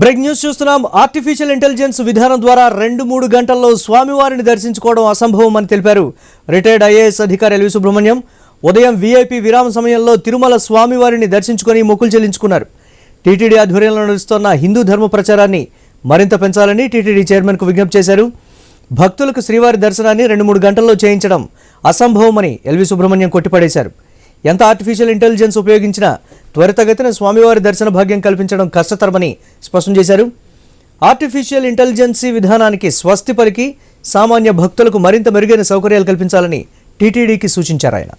Break news చూస్తున్నాం. Artificial intelligence విధానం ద్వారా 2-3 గంటల్లో స్వామివారిని దర్శించుకోవడం అసంభవం అని తెలిపారు రిటైర్డ్ ఐఏఎస్ అధికారి ఎల్వి సుబ్రహ్మణ్యం. ఉదయం వీఐపీ విరామ సమయంలో తిరుమల స్వామివారిని దర్శించుకొని మొక్కులు చెల్లించుకున్నారు. టీటీడీ ఆధ్వర్యంలో నడుస్తున్న హిందూ ధర్మ ప్రచారాన్ని మరింత పెంచాలని టీటీడీ చైర్మన్కు విజ్ఞప్తి చేశారు. భక్తులకు శ్రీవారి దర్శనాన్ని 2-3 గంటల్లో చేయించడం అసంభవమని ఎల్వి సుబ్రహ్మణ్యం కొట్టిపడేశారు. ఎంత ఆర్టిఫిషియల్ ఇంటెలిజెన్స్ ఉపయోగించినా త్వరితగతిన స్వామివారి దర్శన భాగ్యం కల్పించడం కష్టతరమని స్పష్టం చేశారు. ఆర్టిఫిషియల్ ఇంటెలిజెన్సీ విధానానికి స్వస్తి పలికి సామాన్య భక్తులకు మరింత మెరుగైన సౌకర్యాలు కల్పించాలని టీటీడీకి సూచించారు ఆయన.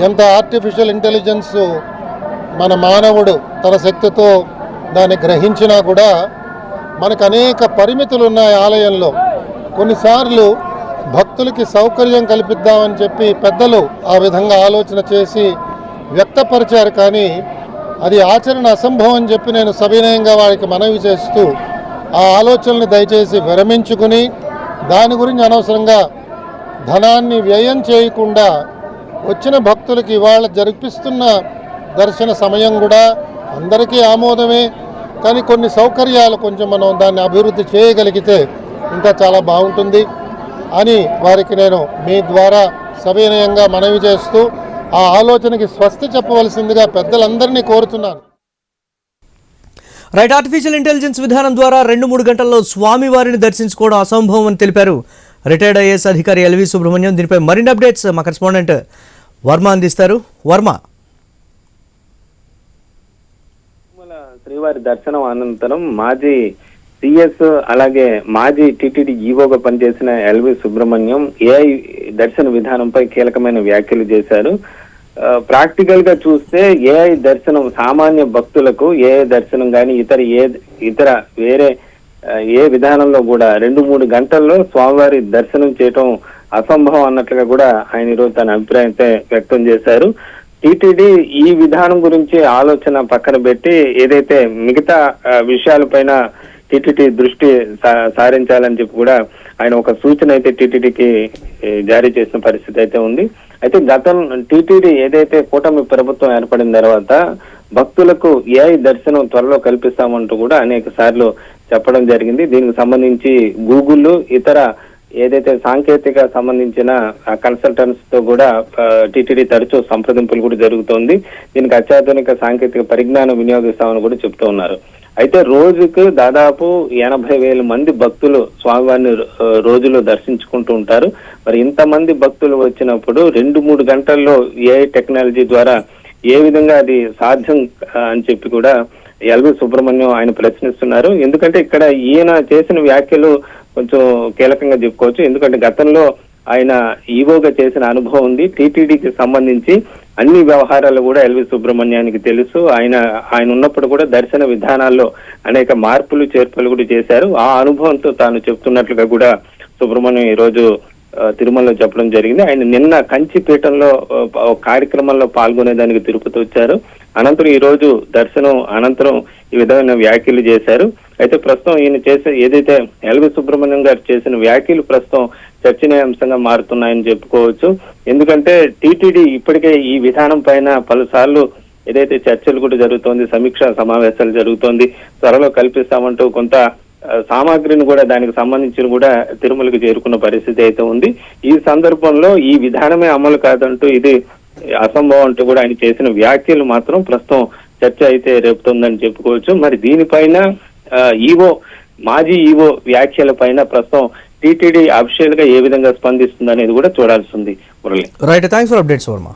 ఎంత ఆర్టిఫిషియల్ ఇంటెలిజెన్స్ మన మానవుడు తన శక్తితో దాన్ని గ్రహించినా కూడా మనకు అనేక పరిమితులు ఉన్నాయి. ఆలయంలో కొన్నిసార్లు భక్తులకి సౌకర్యం కల్పిద్దామని చెప్పి పెద్దలు ఆ విధంగా ఆలోచన చేసి వ్యక్తపరిచారు. కానీ అది ఆచరణ అసంభవం అని చెప్పి నేను సవినయంగా వారికి మనవి చేస్తూ ఆ ఆలోచనని దయచేసి విరమించుకుని దాని గురించి అనవసరంగా ధనాన్ని వ్యయం చేయకుండా వచ్చిన భక్తులకి ఇవాళ జరిపిస్తున్న దర్శన సమయం కూడా అందరికీ ఆమోదమే. కానీ కొన్ని సౌకర్యాలు కొంచెం మనం దాన్ని అభివృద్ధి చేయగలిగితే ఇంకా చాలా బాగుంటుంది అని వారికి నేను మీ ద్వారా సవినయంగా మనవి చేస్తూ ఆ ఆలోచనకి స్వస్తి చెప్పవలసిందిగా పెద్దలందరినీ కోరుతున్నాను. రైట్. ఆర్టిఫిషియల్ ఇంటెలిజెన్స్ విధానం ద్వారా 2-3 గంటల్లో స్వామివారిని దర్శించుకోవడం అసంభవం అని తెలిపారు రిటైర్డ్ ఐఏఎస్ అధికారి ఎల్వి సుబ్రహ్మణ్యం. దీనిపై మరిన్ని అప్డేట్స్ మా కరెస్పాండెంట్ వర్మ అందిస్తారు. వర్మ, శ్రీవారి దర్శనం అనంతరం మాజీ సిఎస్ అలాగే మాజీ టీటీడీ ఈవోగా పనిచేసిన ఎల్వి సుబ్రహ్మణ్యం ఏఐ దర్శన విధానంపై కీలకమైన వ్యాఖ్యలు చేశారు. ప్రాక్టికల్ గా చూస్తే ఏఐ దర్శనం సామాన్య భక్తులకు ఏఐ దర్శనం కానీ ఇతర వేరే ఏ విధానంలో కూడా 2-3 గంటల్లో స్వామివారి దర్శనం చేయటం అసంభవం అన్నట్లుగా కూడా ఆయన ఈరోజు తన అభిప్రాయంతో వ్యక్తం చేశారు. టీటీడీ ఈ విధానం గురించి ఆలోచన పక్కన పెట్టి ఏదైతే మిగతా విషయాలపైన టీటీడీ దృష్టి సారించాలని చెప్పి కూడా ఆయన ఒక సూచన అయితే టీటీడీకి జారీ చేసిన పరిస్థితి అయితే ఉంది. అయితే టీటీడీ ఏదైతే కూటమి ప్రభుత్వం ఏర్పడిన తర్వాత భక్తులకు ఏఐ దర్శనం త్వరలో కల్పిస్తామంటూ కూడా అనేక సార్లు చెప్పడం జరిగింది. దీనికి సంబంధించి గూగుల్ ఇతర ఏదైతే సాంకేతిక సంబంధించిన కన్సల్టెంట్స్ తో కూడా టీటీడీ తరచూ సంప్రదింపులు కూడా జరుగుతోంది. దీనికి అత్యాధునిక సాంకేతిక పరిజ్ఞానం వినియోగిస్తామని కూడా చెప్తూ ఉన్నారు. అయితే రోజుకు దాదాపు 80,000 మంది భక్తులు స్వామివారిని రోజులో దర్శించుకుంటూ ఉంటారు. మరి ఇంతమంది భక్తులు వచ్చినప్పుడు 2-3 గంటల్లో ఏఐ టెక్నాలజీ ద్వారా ఏ విధంగా అది సాధ్యం అని చెప్పి కూడా ఎల్వి సుబ్రహ్మణ్యం ఆయన ప్రశ్నిస్తున్నారు. ఎందుకంటే ఇక్కడ ఈయన చేసిన వ్యాఖ్యలు కొంచెం కీలకంగా చెప్పుకోవచ్చు. ఎందుకంటే గతంలో ఆయన ఈవోగా చేసిన అనుభవం ఉంది. టీటీడీకి సంబంధించి అన్ని వ్యవహారాలు కూడా ఎల్వి సుబ్రహ్మణ్యానికి తెలుసు. ఆయన ఉన్నప్పుడు కూడా దర్శన విధానాల్లో అనేక మార్పులు చేర్పులు కూడా చేశారు. ఆ అనుభవంతో తాను చెప్తున్నట్లుగా కూడా సుబ్రహ్మణ్యం ఈ రోజు తిరుమలలో చెప్పడం జరిగింది. ఆయన నిన్న కంచిపీఠంలో కార్యక్రమంలో పాల్గొనేదానికి తిరుపతి వచ్చారు. అనంతరం ఈ రోజు దర్శనం అనంతరం ఈ విధమైన వ్యాఖ్యలు చేశారు. అయితే ప్రస్తుతం ఈయన ఏదైతే ఎల్వి సుబ్రహ్మణ్యం గారు చేసిన వ్యాఖ్యలు ప్రస్తుతం చర్చనీయాంశంగా మారుతున్నాయని చెప్పుకోవచ్చు. ఎందుకంటే టీటీడీ ఇప్పటికే ఈ విధానం పైన పలుసార్లు ఏదైతే చర్చలు కూడా జరుగుతోంది, సమీక్షా సమావేశాలు జరుగుతోంది, త్వరలో కల్పిస్తామంటూ కొంత సామాగ్రిని కూడా దానికి సంబంధించిన కూడా తిరుమలకు చేరుకున్న పరిస్థితి అయితే ఉంది. ఈ సందర్భంలో ఈ విధానమే అమలు కాదంటూ ఇది అసంభవం అంటూ కూడా ఆయన చేసిన వ్యాఖ్యలు మాత్రం ప్రస్తుతం చర్చ అయితే రేపుతోందని చెప్పుకోవచ్చు. మరి దీనిపైన మాజీ ఈవో వ్యాఖ్యల పైన ప్రస్తుతం టీటీడీ అఫీషియల్ గా ఏ విధంగా స్పందిస్తుంది అనేది కూడా చూడాల్సి ఉంది. Right. Thanks for updates Varma.